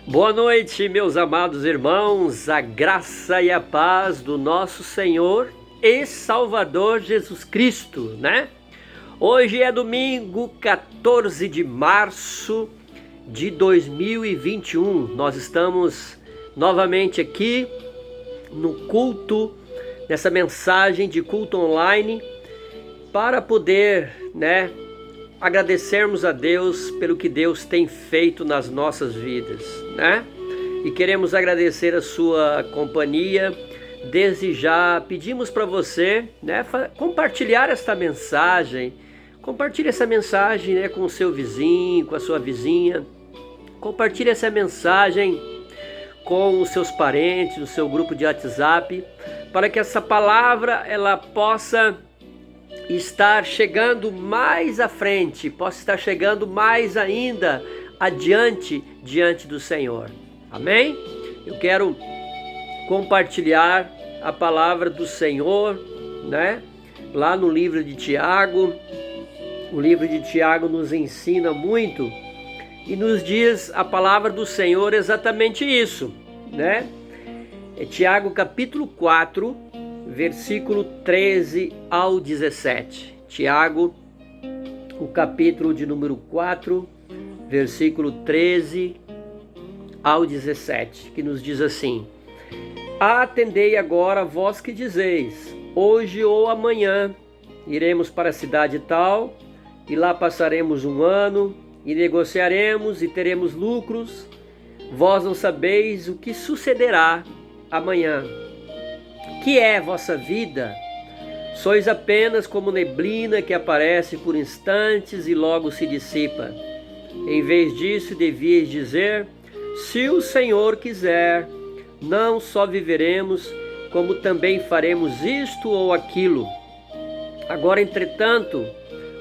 Boa noite, meus amados irmãos, a graça e a paz do nosso Senhor e Salvador Jesus Cristo, né? Hoje é domingo 14 de março de 2021. Nós estamos novamente aqui no culto, nessa mensagem de culto online, para poder, agradecermos a Deus pelo que Deus tem feito nas nossas vidas, né? E queremos agradecer a sua companhia. Desde já pedimos para você, compartilhar esta mensagem. Compartilhe essa mensagem, com o seu vizinho, com a sua vizinha. Compartilhe essa mensagem com os seus parentes, no seu grupo de WhatsApp, para que essa palavra ela possa estar chegando mais à frente, possa estar chegando mais ainda adiante diante do Senhor. Amém? Eu quero compartilhar a palavra do Senhor, lá no livro de Tiago. O livro de Tiago nos ensina muito e nos diz a palavra do Senhor exatamente isso, É Tiago capítulo 4, versículo 13 ao 17. Tiago, o capítulo de número 4, versículo 13 ao 17, que nos diz assim: Atendei agora vós que dizeis, hoje ou amanhã iremos para a cidade tal, e lá passaremos um ano, e negociaremos e teremos lucros. Vós não sabeis o que sucederá amanhã. Que é vossa vida? Sois apenas como neblina que aparece por instantes e logo se dissipa. Em vez disso, devíeis dizer: se o Senhor quiser, não só viveremos, como também faremos isto ou aquilo. Agora, entretanto,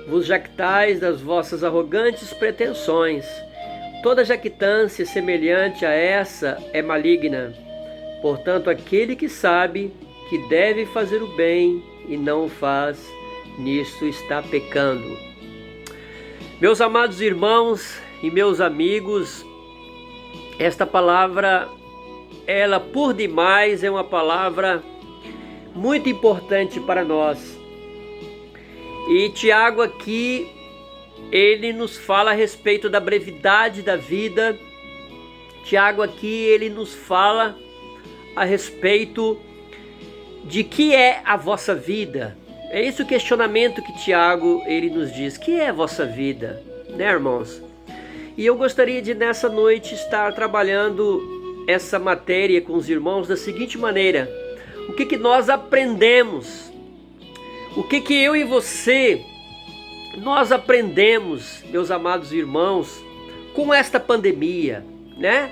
vos jactais das vossas arrogantes pretensões. Toda jactância semelhante a essa é maligna. Portanto, aquele que sabe que deve fazer o bem e não o faz, nisto está pecando. Meus amados irmãos e meus amigos, esta palavra, ela por demais é uma palavra muito importante para nós. E Tiago aqui, ele nos fala a respeito da brevidade da vida. Tiago aqui, ele nos fala a respeito de que é a vossa vida. É esse o questionamento que Tiago ele nos diz. Que é a vossa vida, irmãos? E eu gostaria de nessa noite estar trabalhando essa matéria com os irmãos da seguinte maneira: o que nós aprendemos? O que eu e você nós aprendemos, meus amados irmãos, com esta pandemia,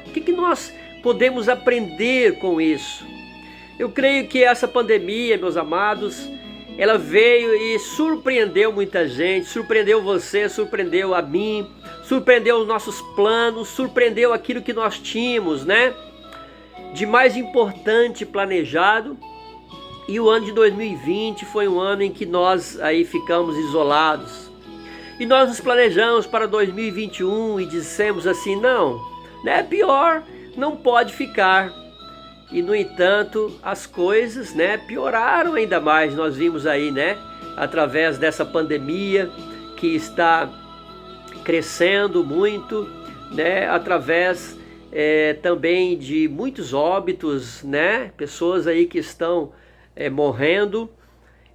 O que nós podemos aprender com isso? Eu creio que essa pandemia, meus amados, ela veio e surpreendeu muita gente, surpreendeu você, surpreendeu a mim, surpreendeu os nossos planos, surpreendeu aquilo que nós tínhamos, de mais importante planejado. E o ano de 2020 foi um ano em que nós aí ficamos isolados. E nós nos planejamos para 2021 e dissemos assim: não, pior não pode ficar. E no entanto, as coisas, pioraram ainda mais. Nós vimos aí, através dessa pandemia que está crescendo muito, através também de muitos óbitos, pessoas aí que estão morrendo.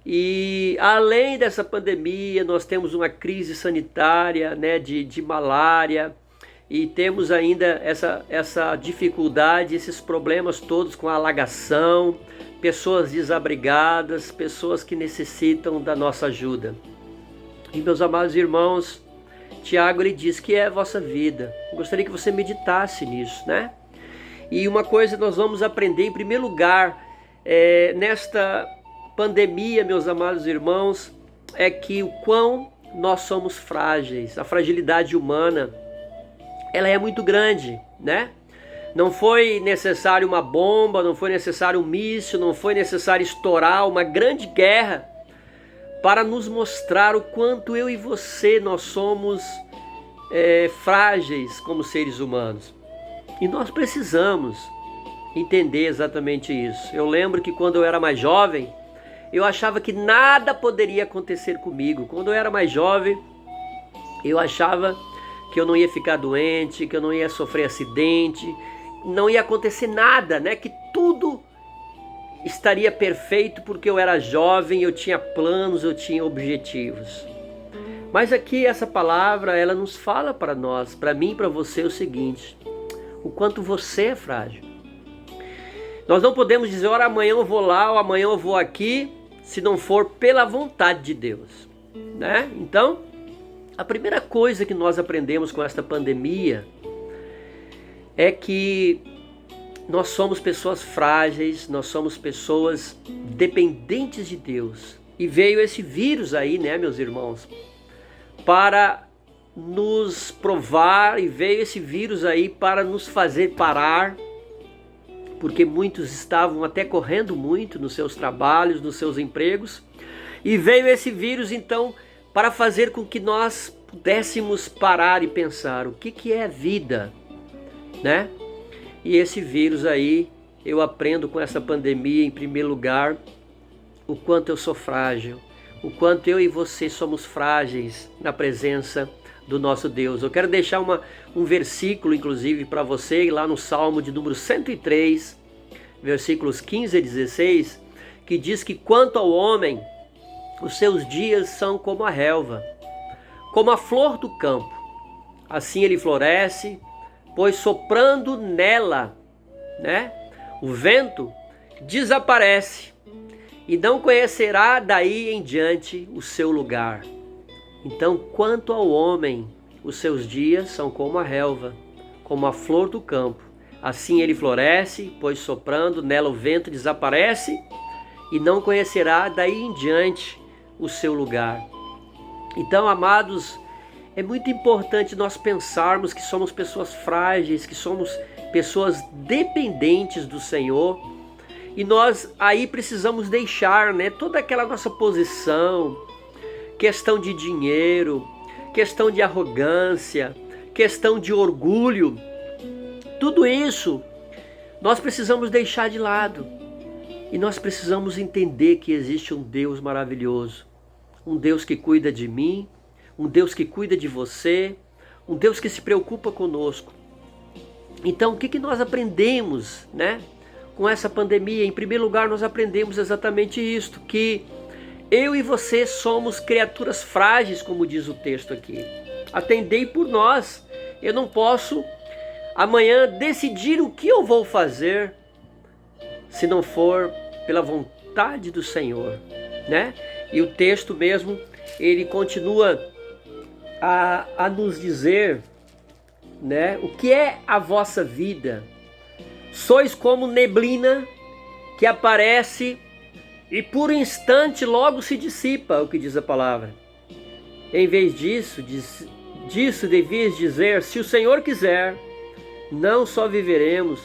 E além dessa pandemia, nós temos uma crise sanitária, de malária. E temos ainda essa dificuldade, esses problemas todos com a alagação, pessoas desabrigadas, pessoas que necessitam da nossa ajuda. E meus amados irmãos, Tiago ele diz que é a vossa vida. Eu gostaria que você meditasse nisso, E uma coisa nós vamos aprender em primeiro lugar, nesta pandemia, meus amados irmãos, é que o quão nós somos frágeis, a fragilidade humana, ela é muito grande, Não foi necessário uma bomba, não foi necessário um míssil, não foi necessário estourar uma grande guerra para nos mostrar o quanto eu e você nós somos frágeis como seres humanos. E nós precisamos entender exatamente isso. Eu lembro que quando eu era mais jovem, eu achava que nada poderia acontecer comigo. Quando eu era mais jovem, eu achava que eu não ia ficar doente, que eu não ia sofrer acidente, não ia acontecer nada, né? Que tudo estaria perfeito porque eu era jovem, eu tinha planos, eu tinha objetivos. Mas aqui essa palavra, ela nos fala para nós, para mim e para você o seguinte: o quanto você é frágil. Nós não podemos dizer, ora, amanhã eu vou lá, ou amanhã eu vou aqui, se não for pela vontade de Deus, né? Então, a primeira coisa que nós aprendemos com esta pandemia é que nós somos pessoas frágeis, nós somos pessoas dependentes de Deus. E veio esse vírus aí, né, meus irmãos, para nos provar, e veio esse vírus aí para nos fazer parar, porque muitos estavam até correndo muito nos seus trabalhos, nos seus empregos, e veio esse vírus então para fazer com que nós pudéssemos parar e pensar o que é vida, né? E esse vírus aí, eu aprendo com essa pandemia, em primeiro lugar, o quanto eu sou frágil, o quanto eu e você somos frágeis na presença do nosso Deus. Eu quero deixar um versículo, inclusive, para você, lá no Salmo de número 103, versículos 15 a 16, que diz que quanto ao homem, os seus dias são como a relva, como a flor do campo. Assim ele floresce, pois soprando nela, né, o vento desaparece, e não conhecerá daí em diante o seu lugar. Então, quanto ao homem, os seus dias são como a relva, como a flor do campo. Assim ele floresce, pois soprando nela o vento desaparece, e não conhecerá daí em diante o seu lugar. Então, amados, é muito importante nós pensarmos que somos pessoas frágeis, que somos pessoas dependentes do Senhor, e nós aí precisamos deixar, né, toda aquela nossa posição, questão de dinheiro, questão de arrogância, questão de orgulho, tudo isso nós precisamos deixar de lado, e nós precisamos entender que existe um Deus maravilhoso, um Deus que cuida de mim, um Deus que cuida de você, um Deus que se preocupa conosco. Então, o que nós aprendemos, né, com essa pandemia? Em primeiro lugar, nós aprendemos exatamente isto, que eu e você somos criaturas frágeis, como diz o texto aqui. Atendei por nós. Eu não posso amanhã decidir o que eu vou fazer se não for pela vontade do Senhor, né? E o texto mesmo, ele continua a nos dizer, né, o que é a vossa vida. Sois como neblina que aparece e por um instante logo se dissipa, o que diz a palavra. Em vez disso devias dizer, se o Senhor quiser, não só viveremos,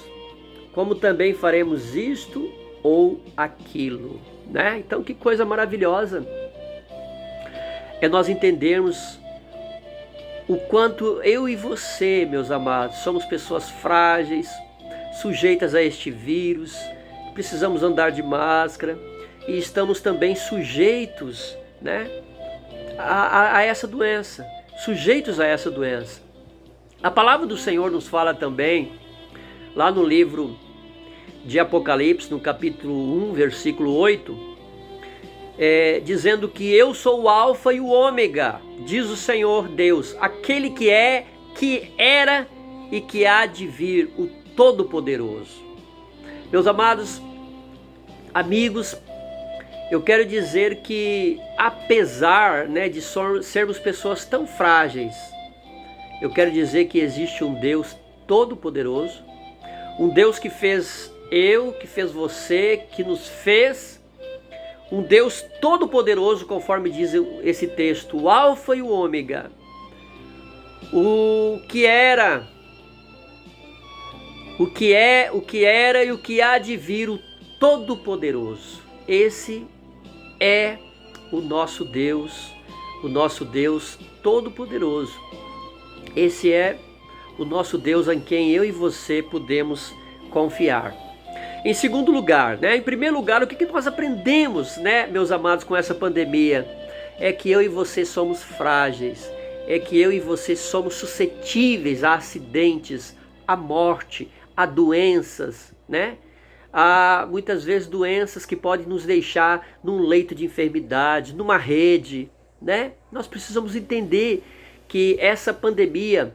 como também faremos isto ou aquilo, né? Então, que coisa maravilhosa é nós entendermos o quanto eu e você, meus amados, somos pessoas frágeis, sujeitas a este vírus, precisamos andar de máscara e estamos também sujeitos, né, a essa doença, sujeitos a essa doença. A palavra do Senhor nos fala também, lá no livro de Apocalipse, no capítulo 1, versículo 8, dizendo que eu sou o Alfa e o Ômega, diz o Senhor Deus, aquele que é, que era e que há de vir, o Todo-Poderoso. Meus amados amigos, eu quero dizer que apesar, né, de sermos pessoas tão frágeis, eu quero dizer que existe um Deus Todo-Poderoso, um Deus que fez eu, que fez você, que nos fez, um Deus Todo-Poderoso, conforme diz esse texto, o Alfa e o Ômega, o que era, o que era e o que há de vir, o Todo-Poderoso. Esse é o nosso Deus Todo-Poderoso. Esse é o nosso Deus em quem eu e você podemos confiar. Em segundo lugar, né? Em primeiro lugar, o que nós aprendemos, né, meus amados, com essa pandemia? É que eu e você somos frágeis, é que eu e você somos suscetíveis a acidentes, a morte, a doenças, né? Há muitas vezes doenças que podem nos deixar num leito de enfermidade, numa rede, né? Nós precisamos entender que essa pandemia,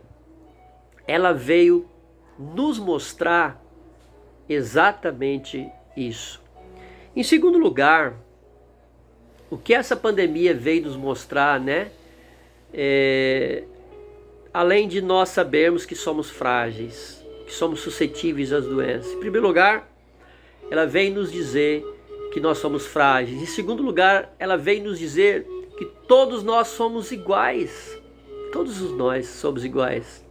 ela veio nos mostrar exatamente isso. Em segundo lugar, o que essa pandemia veio nos mostrar, né? Além de nós sabermos que somos frágeis, que somos suscetíveis às doenças. Em primeiro lugar, ela veio nos dizer que nós somos frágeis. Em segundo lugar, ela veio nos dizer que todos nós somos iguais. Todos nós somos iguais.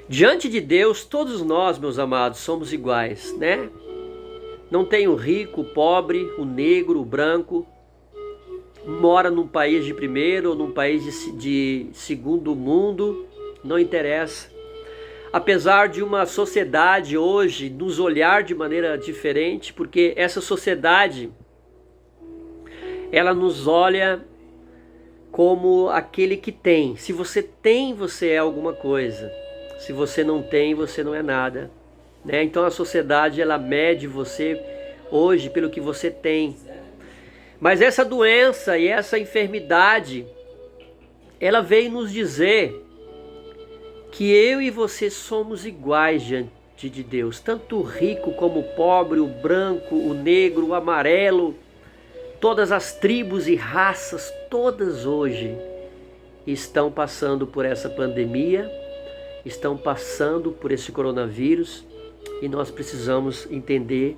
Diante de Deus, todos nós, meus amados, somos iguais, né? Não tem o rico, o pobre, o negro, o branco, mora num país de primeiro ou num país de segundo mundo, não interessa. Apesar de uma sociedade hoje nos olhar de maneira diferente, porque essa sociedade, ela nos olha como aquele que tem. Se você tem, você é alguma coisa. Se você não tem, você não é nada, né? Então a sociedade, ela mede você hoje pelo que você tem. Mas essa doença e essa enfermidade, ela veio nos dizer que eu e você somos iguais diante de Deus. Tanto o rico como o pobre, o branco, o negro, o amarelo, todas as tribos e raças, todas hoje estão passando por essa pandemia, estão passando por esse coronavírus, e nós precisamos entender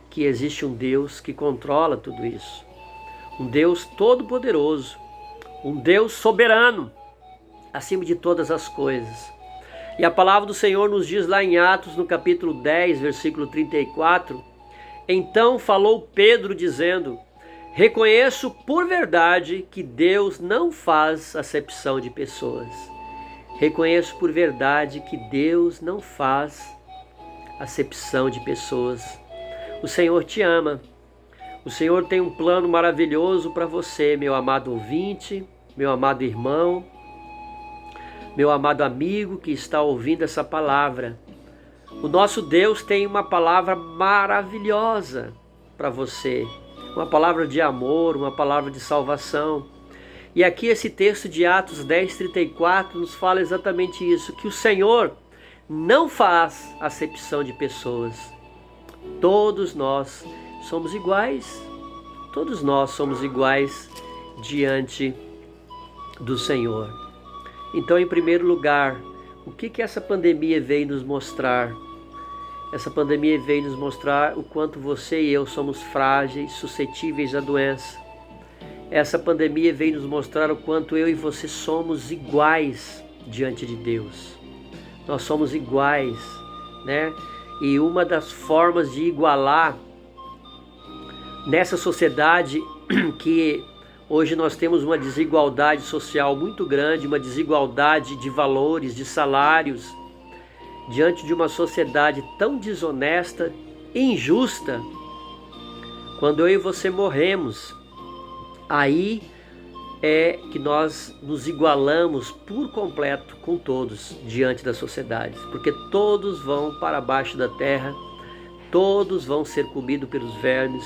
que existe um Deus que controla tudo isso. Um Deus todo-poderoso, um Deus soberano, acima de todas as coisas. E a palavra do Senhor nos diz lá em Atos, no capítulo 10, versículo 34, então falou Pedro dizendo, reconheço por verdade que Deus não faz acepção de pessoas. Reconheço por verdade que Deus não faz acepção de pessoas. O Senhor te ama. O Senhor tem um plano maravilhoso para você, meu amado ouvinte, meu amado irmão, meu amado amigo que está ouvindo essa palavra. O nosso Deus tem uma palavra maravilhosa para você. Uma palavra de amor, uma palavra de salvação. E aqui esse texto de Atos 10:34 nos fala exatamente isso, que o Senhor não faz acepção de pessoas. Todos nós somos iguais, todos nós somos iguais diante do Senhor. Então, em primeiro lugar, o que essa pandemia veio nos mostrar? Essa pandemia veio nos mostrar o quanto você e eu somos frágeis, suscetíveis à doença. Essa pandemia veio nos mostrar o quanto eu e você somos iguais diante de Deus. Nós somos iguais, né? E uma das formas de igualar nessa sociedade que hoje nós temos uma desigualdade social muito grande, uma desigualdade de valores, de salários, diante de uma sociedade tão desonesta e injusta, quando eu e você morremos, aí é que nós nos igualamos por completo com todos diante da sociedade, porque todos vão para baixo da terra, todos vão ser comidos pelos vermes,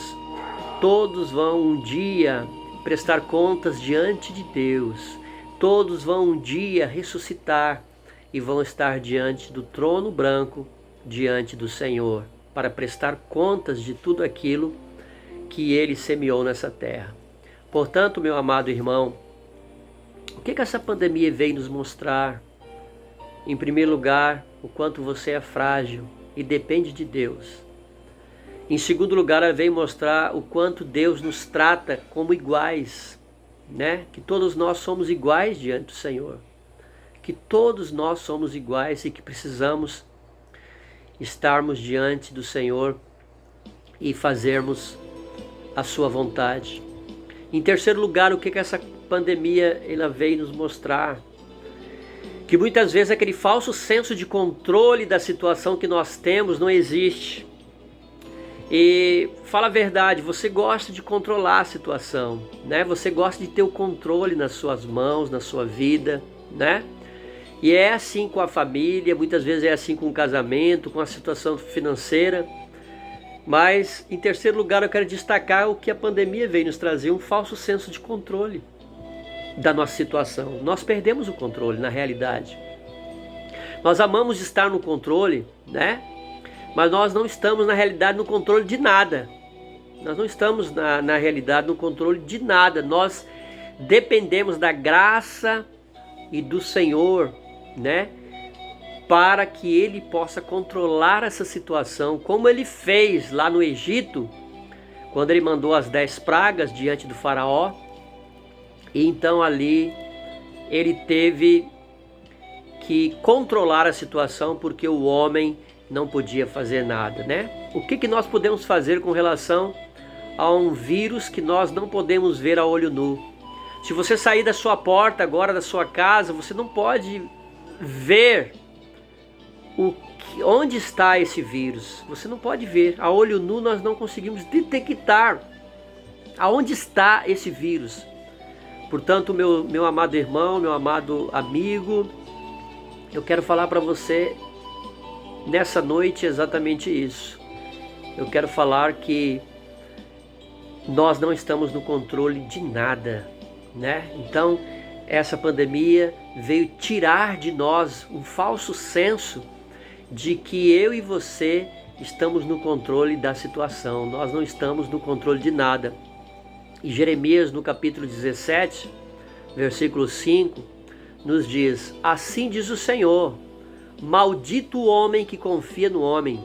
todos vão um dia prestar contas diante de Deus, todos vão um dia ressuscitar e vão estar diante do trono branco, diante do Senhor, para prestar contas de tudo aquilo que Ele semeou nessa terra. Portanto, meu amado irmão, o que essa pandemia veio nos mostrar? Em primeiro lugar, o quanto você é frágil e depende de Deus. Em segundo lugar, ela veio mostrar o quanto Deus nos trata como iguais, né? Que todos nós somos iguais diante do Senhor. Que todos nós somos iguais e que precisamos estarmos diante do Senhor e fazermos a sua vontade. Em terceiro lugar, o que essa pandemia ela veio nos mostrar? que muitas vezes aquele falso senso de controle da situação que nós temos não existe. E fala a verdade, você gosta de controlar a situação, né? Você gosta de ter o controle nas suas mãos, na sua vida, né? E é assim com a família, muitas vezes é assim com o casamento, com a situação financeira. Mas, em terceiro lugar, eu quero destacar o que a pandemia veio nos trazer, um falso senso de controle da nossa situação. Nós perdemos o controle, na realidade. Nós amamos estar no controle, né? Mas nós não estamos, na realidade, no controle de nada. Nós não estamos, na realidade, no controle de nada. Nós dependemos da graça e do Senhor, né? Para que Ele possa controlar essa situação, como Ele fez lá no Egito, quando Ele mandou as 10 pragas diante do faraó. E então ali Ele teve que controlar a situação, porque o homem não podia fazer nada, né? O que nós podemos fazer com relação a um vírus que nós não podemos ver a olho nu? Se você sair da sua porta agora, da sua casa, você não pode ver onde está esse vírus. Você não pode ver. A olho nu nós não conseguimos detectar aonde está esse vírus. Portanto, meu amado irmão, meu amado amigo, eu quero falar para você nessa noite exatamente isso. Eu quero falar que nós não estamos no controle de nada, né? Então, essa pandemia veio tirar de nós um falso senso de que eu e você estamos no controle da situação. Nós não estamos no controle de nada. E Jeremias, no capítulo 17, versículo 5, nos diz: assim diz o Senhor, maldito o homem que confia no homem,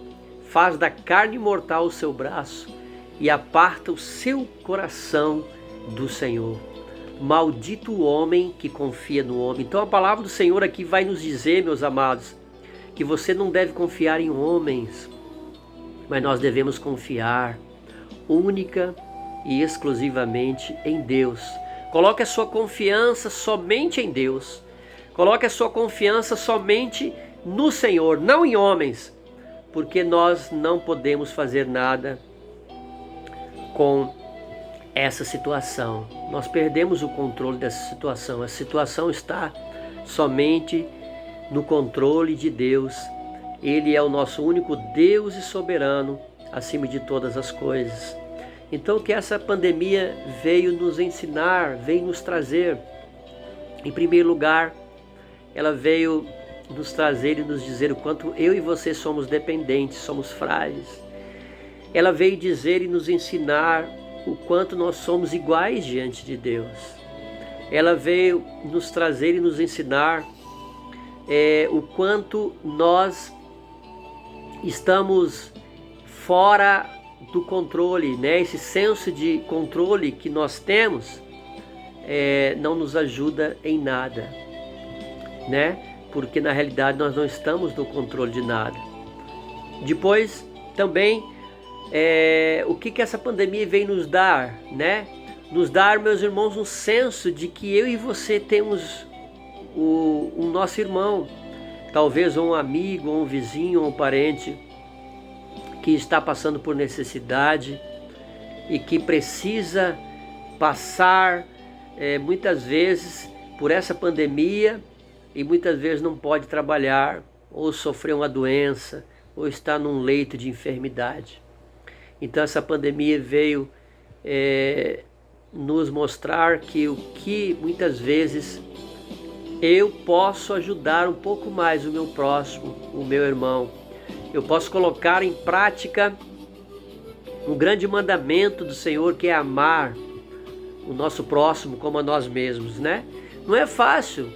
faz da carne mortal o seu braço e aparta o seu coração do Senhor. Maldito o homem que confia no homem. Então a palavra do Senhor aqui vai nos dizer, meus amados, que você não deve confiar em homens, mas nós devemos confiar única e exclusivamente em Deus. Coloque a sua confiança somente em Deus. Coloque a sua confiança somente no Senhor, não em homens, porque nós não podemos fazer nada com essa situação. Nós perdemos o controle dessa situação. A situação está somente no controle de Deus. Ele é o nosso único Deus e soberano acima de todas as coisas. Então, o que essa pandemia veio nos ensinar, veio nos trazer? Em primeiro lugar, ela veio nos trazer e nos dizer o quanto eu e você somos dependentes, somos frágeis. Ela veio dizer e nos ensinar o quanto nós somos iguais diante de Deus. Ela veio nos trazer e nos ensinar o quanto nós estamos fora do controle, né? Esse senso de controle que nós temos não nos ajuda em nada, né? Porque na realidade nós não estamos no controle de nada. Depois também o que essa pandemia veio nos dar, né? Nos dar, meus irmãos, um senso de que eu e você temos o nosso irmão, talvez um amigo, um vizinho, um parente que está passando por necessidade e que precisa passar muitas vezes por essa pandemia e muitas vezes não pode trabalhar, ou sofreu uma doença, ou está num leito de enfermidade. Então essa pandemia veio nos mostrar que o que muitas vezes eu posso ajudar um pouco mais o meu próximo, o meu irmão. Eu posso colocar em prática um grande mandamento do Senhor, que é amar o nosso próximo como a nós mesmos, né? Não é fácil,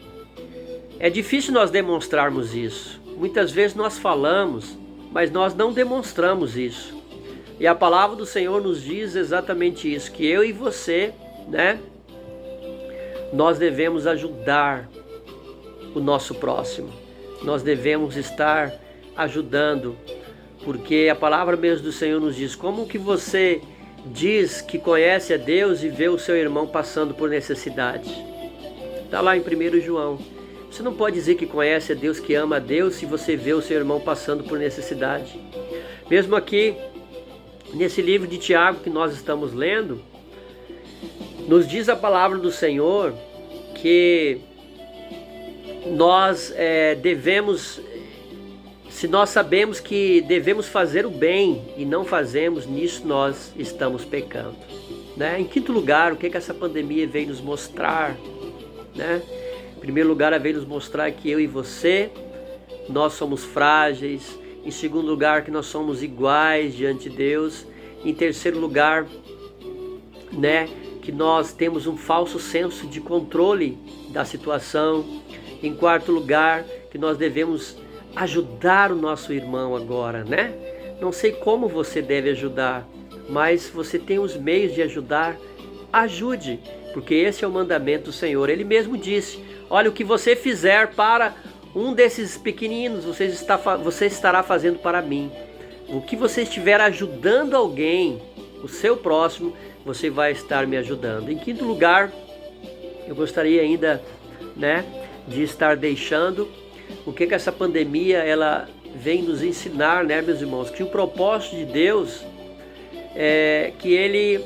é difícil nós demonstrarmos isso. Muitas vezes nós falamos, mas nós não demonstramos isso. E a palavra do Senhor nos diz exatamente isso, que eu e você, né? Nós devemos ajudar o nosso próximo. Nós devemos estar ajudando, porque a palavra mesmo do Senhor nos diz: como que você diz que conhece a Deus e vê o seu irmão passando por necessidade? Está lá em 1 João. Você não pode dizer que conhece a Deus, que ama a Deus, se você vê o seu irmão passando por necessidade. Mesmo aqui, nesse livro de Tiago que nós estamos lendo, nos diz a palavra do Senhor que nós devemos, se nós sabemos que devemos fazer o bem e não fazemos, nisso nós estamos pecando, né? Em quinto lugar, o que essa pandemia veio nos mostrar, né? Em primeiro lugar, ela veio nos mostrar que eu e você, nós somos frágeis. Em segundo lugar, que nós somos iguais diante de Deus. Em terceiro lugar, né, que nós temos um falso senso de controle da situação. Em quarto lugar, que nós devemos ajudar o nosso irmão agora, né? Não sei como você deve ajudar, mas você tem os meios de ajudar, ajude, porque esse é o mandamento do Senhor. Ele mesmo disse: olha, o que você fizer para um desses pequeninos, você estará fazendo para mim. O que você estiver ajudando alguém, o seu próximo, você vai estar me ajudando. Em quinto lugar, eu gostaria ainda, né, de estar deixando o que essa pandemia ela vem nos ensinar, né, meus irmãos, que o propósito de Deus é que Ele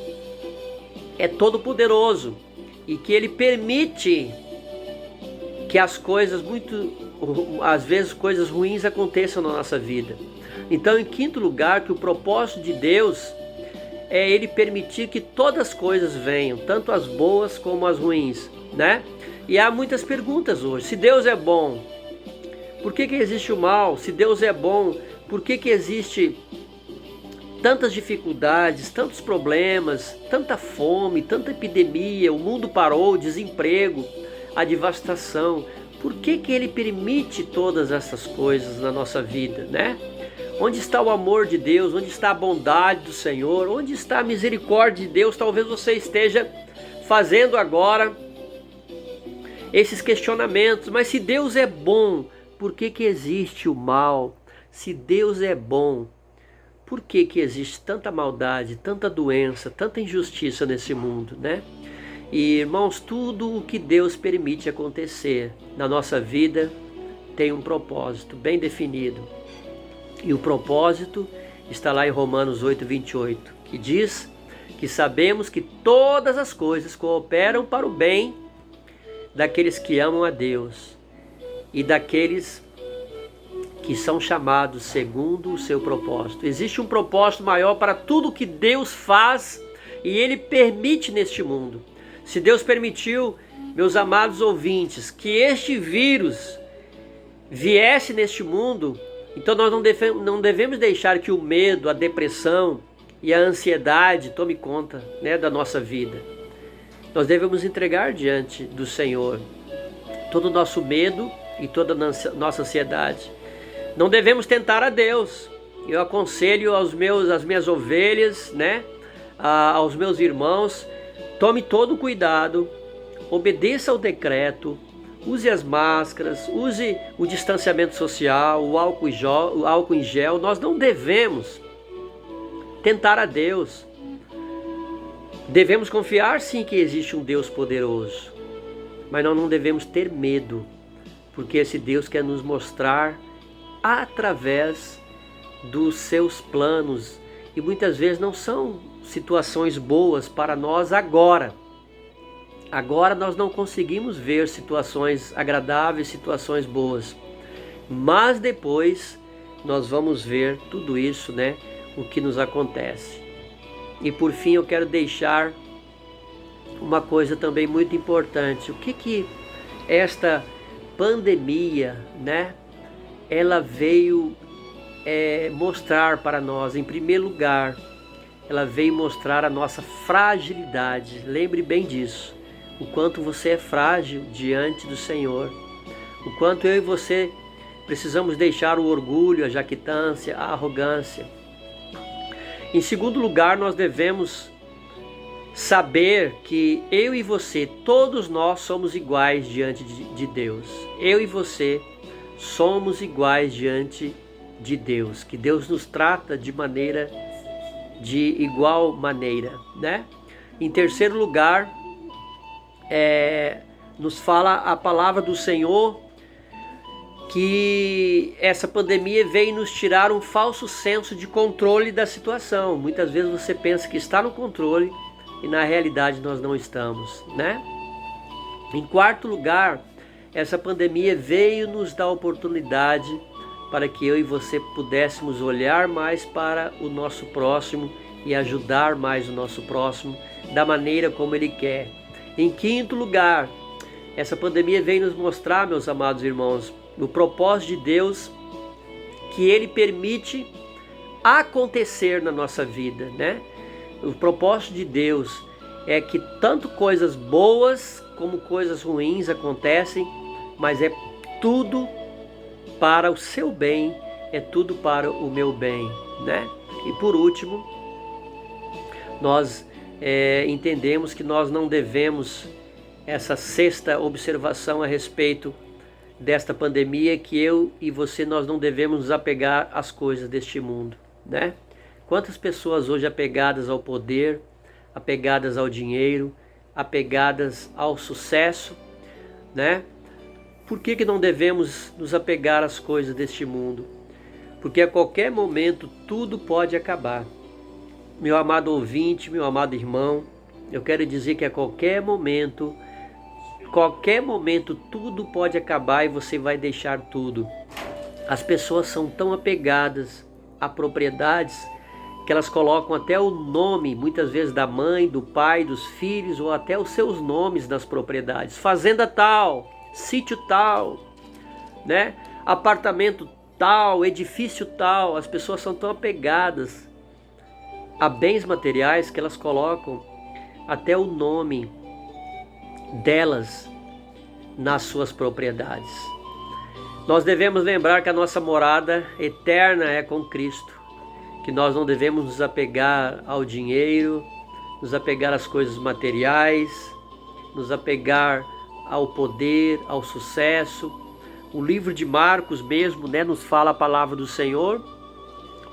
é todo poderoso e que Ele permite que as coisas, às vezes coisas ruins aconteçam na nossa vida. Então, em quinto lugar, que o propósito de Deus é Ele permitir que todas as coisas venham, tanto as boas como as ruins, né? E há muitas perguntas hoje. Se Deus é bom, por que existe o mal? Se Deus é bom, por que existe tantas dificuldades, tantos problemas, tanta fome, tanta epidemia, o mundo parou, desemprego, a devastação? Por que Ele permite todas essas coisas na nossa vida, né? Onde está o amor de Deus? Onde está a bondade do Senhor? Onde está a misericórdia de Deus? Talvez você esteja fazendo agora esses questionamentos. Mas se Deus é bom, por que existe o mal? Se Deus é bom, por que existe tanta maldade, tanta doença, tanta injustiça nesse mundo, né? E, irmãos, tudo o que Deus permite acontecer na nossa vida tem um propósito bem definido. E o propósito está lá em Romanos 8:28, que diz que sabemos que todas as coisas cooperam para o bem daqueles que amam a Deus e daqueles que são chamados segundo o seu propósito. Existe um propósito maior para tudo que Deus faz e Ele permite neste mundo. Se Deus permitiu, meus amados ouvintes, que este vírus viesse neste mundo, então nós não devemos deixar que o medo, a depressão e a ansiedade tome conta, né, da nossa vida. Nós devemos entregar diante do Senhor todo o nosso medo e toda a nossa ansiedade. Não devemos tentar a Deus. Eu aconselho às minhas ovelhas, né, aos meus irmãos, tome todo o cuidado, obedeça ao decreto, use as máscaras, use o distanciamento social, o álcool em gel. Nós não devemos tentar a Deus. Devemos confiar sim que existe um Deus poderoso, mas nós não devemos ter medo, porque esse Deus quer nos mostrar através dos seus planos, e muitas vezes não são situações boas para nós agora. Agora nós não conseguimos ver situações agradáveis, situações boas, mas depois nós vamos ver tudo isso, né, o que nos acontece. E por fim eu quero deixar uma coisa também muito importante. O que esta pandemia, né, ela veio mostrar para nós? Em primeiro lugar, ela veio mostrar a nossa fragilidade. Lembre bem disso. O quanto você é frágil diante do Senhor. O quanto eu e você precisamos deixar o orgulho, a jactância, a arrogância. Em segundo lugar, nós devemos saber que eu e você, todos nós somos iguais diante de Deus. Eu e você somos iguais diante de Deus. Que Deus nos trata de igual maneira, né? Em terceiro lugar, nos fala a palavra do Senhor que essa pandemia veio nos tirar um falso senso de controle da situação. Muitas vezes você pensa que está no controle e na realidade nós não estamos, né? Em quarto lugar, essa pandemia veio nos dar oportunidade para que eu e você pudéssemos olhar mais para o nosso próximo e ajudar mais o nosso próximo da maneira como ele quer. Em quinto lugar, essa pandemia veio nos mostrar, meus amados irmãos, o propósito de Deus que Ele permite acontecer na nossa vida, né? O propósito de Deus é que tanto coisas boas como coisas ruins acontecem, mas é tudo para o seu bem, é tudo para o meu bem, né? E por último, nós entendemos que nós não devemos, essa sexta observação a respeito desta pandemia, que eu e você, nós não devemos nos apegar às coisas deste mundo, né? Quantas pessoas hoje apegadas ao poder, apegadas ao dinheiro, apegadas ao sucesso, né? Por que não devemos nos apegar às coisas deste mundo? Porque a qualquer momento tudo pode acabar. Meu amado ouvinte, meu amado irmão, eu quero dizer que a qualquer momento tudo pode acabar e você vai deixar tudo. As pessoas são tão apegadas a propriedades que elas colocam até o nome, muitas vezes da mãe, do pai, dos filhos, ou até os seus nomes nas propriedades. Fazenda tal, sítio tal, né? Apartamento tal, edifício tal. As pessoas são tão apegadas a bens materiais que elas colocam até o nome delas nas suas propriedades. Nós devemos lembrar que a nossa morada eterna é com Cristo, que nós não devemos nos apegar ao dinheiro, nos apegar às coisas materiais, nos apegar ao poder, ao sucesso. O livro de Marcos mesmo, né, nos fala a palavra do Senhor,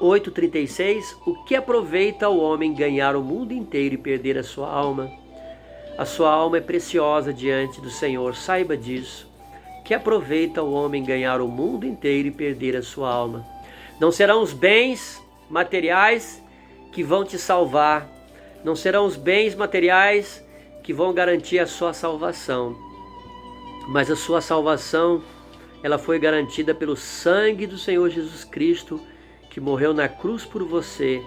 8,36, o que aproveita o homem ganhar o mundo inteiro e perder a sua alma? A sua alma é preciosa diante do Senhor, saiba disso. Que aproveita o homem ganhar o mundo inteiro e perder a sua alma? Não serão os bens materiais que vão te salvar, não serão os bens materiais que vão garantir a sua salvação, mas a sua salvação, ela foi garantida pelo sangue do Senhor Jesus Cristo, que morreu na cruz por você.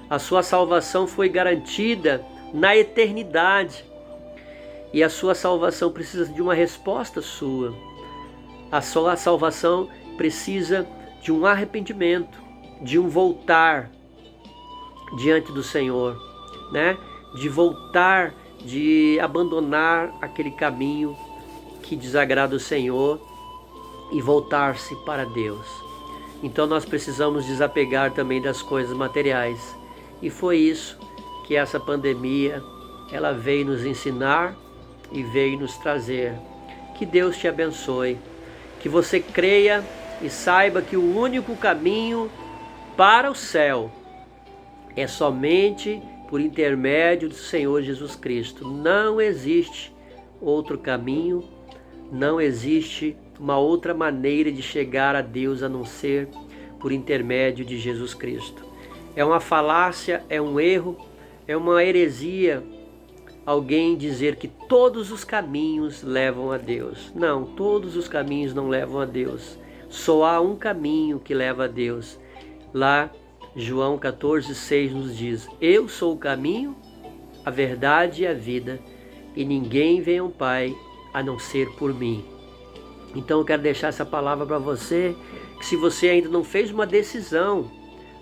A sua salvação foi garantida na eternidade. E a sua salvação precisa de uma resposta sua. A sua salvação precisa de um arrependimento, de um voltar diante do Senhor, né? De voltar, de abandonar aquele caminho que desagrada o Senhor e voltar-se para Deus. Então nós precisamos desapegar também das coisas materiais. E foi isso que essa pandemia, ela veio nos ensinar e veio nos trazer. Que Deus te abençoe, que você creia e saiba que o único caminho para o céu é somente por intermédio do Senhor Jesus Cristo. Não existe outro caminho, não existe uma outra maneira de chegar a Deus a não ser por intermédio de Jesus Cristo. É uma falácia, é um erro, é uma heresia alguém dizer que todos os caminhos levam a Deus. Não, todos os caminhos não levam a Deus. Só há um caminho que leva a Deus. Lá, João 14,6 nos diz: eu sou o caminho, a verdade e a vida, e ninguém vem ao Pai a não ser por mim. Então eu quero deixar essa palavra para você, que se você ainda não fez uma decisão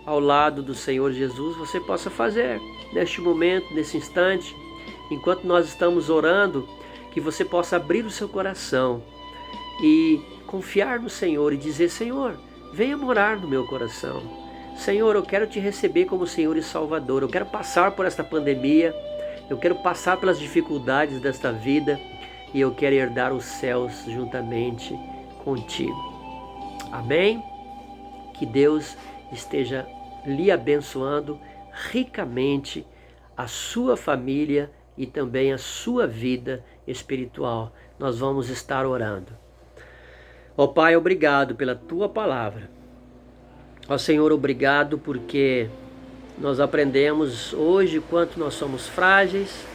ao lado do Senhor Jesus, você possa fazer neste momento, nesse instante, enquanto nós estamos orando, que você possa abrir o seu coração e confiar no Senhor e dizer: Senhor, venha morar no meu coração. Senhor, eu quero te receber como Senhor e Salvador. Eu quero passar por esta pandemia, eu quero passar pelas dificuldades desta vida e eu quero herdar os céus juntamente contigo. Amém? Que Deus esteja lhe abençoando ricamente, a sua família e também a sua vida espiritual. Nós vamos estar orando. Ó Pai, obrigado pela Tua palavra. Ó Senhor, obrigado porque nós aprendemos hoje o quanto nós somos frágeis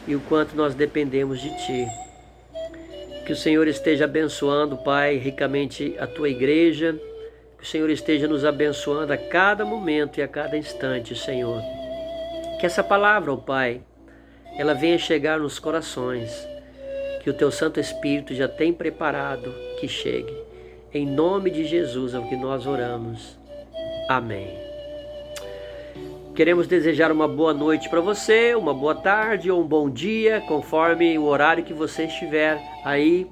e o quanto nós dependemos de Ti. Que o Senhor esteja abençoando, Pai, ricamente a Tua igreja. Que o Senhor esteja nos abençoando a cada momento e a cada instante, Senhor. Que essa palavra, ó Pai, ela venha chegar nos corações. Que o Teu Santo Espírito já tem preparado que chegue. Em nome de Jesus é o que nós oramos. Amém. Queremos desejar uma boa noite para você, uma boa tarde ou um bom dia, conforme o horário que você estiver aí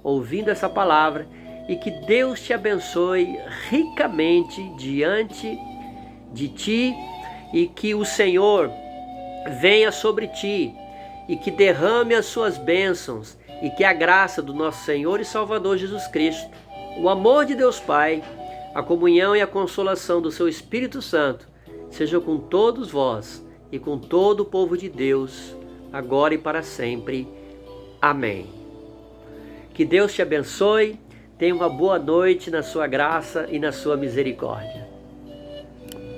ouvindo essa palavra, e que Deus te abençoe ricamente diante de ti, e que o Senhor venha sobre ti e que derrame as suas bênçãos, e que a graça do nosso Senhor e Salvador Jesus Cristo, o amor de Deus Pai, a comunhão e a consolação do seu Espírito Santo seja com todos vós e com todo o povo de Deus, agora e para sempre. Amém. Que Deus te abençoe, tenha uma boa noite na sua graça e na sua misericórdia.